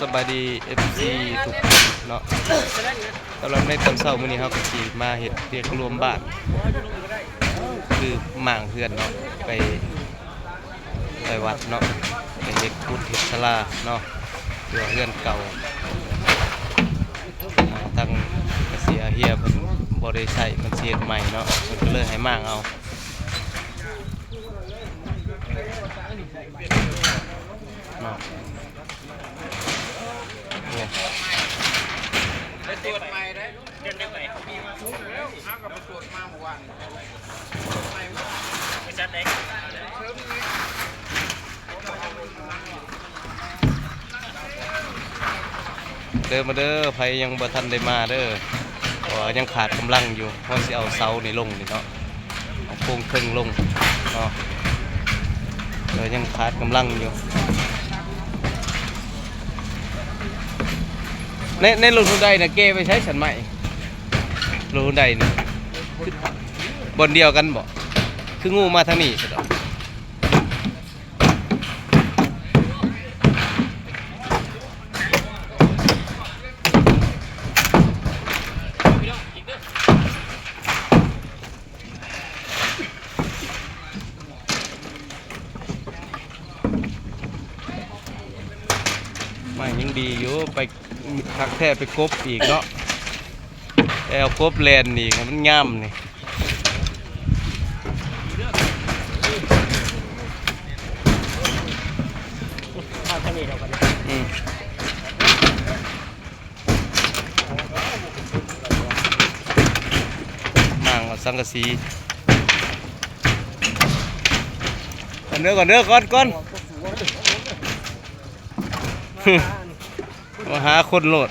สบายดี FC ทุกคนเนาะสำหรับในตอนเช้ามื้อนี้เฮาก็สิมาเฮ็ดเรียกรวมบ้านคือหม่างเพื่อนเนาะไปวัดเนาะไปเฮ็ดกุฏิศาลาเนาะเพื่อเพื่อนเก่าทางเกษียเฮียเพิ่นบ่ได้ใช้เพิ่นสิเฮ็ดใหม่เนาะเพิ่นก็เลยให้หม่างเอาเนาะไปตรวจใหม่ได้เดือนได้ไหมเขามีมาทุกแล้วห้ากับไปตรวจมาเมื่อวานไปจัดได้เด้อมาเด้อไผยังบ่ทันได้มาเด้อเพราะว่ายังขาดกำลังอยู่เพราะสิเอาเสานี่ลงนี่เนาะเอาโครงครึ่งลงเนาะยังขาดกำลังอยู่ในรถหุ่นใดนะเก้ไปใช้ฉันใหม่รถหุ่นใดนี่บนเดียวกันบ่คืองูมาทางนี้สิดอกไม่ยังดีอยู่ไปทักแท้ไปกบอีกเนาะแล้วกบแลนนี่มันงามนี่ข้าวทะเลเราไปมั่งสังกะสีก่อนเด้อก่อน มาหาคนโหลด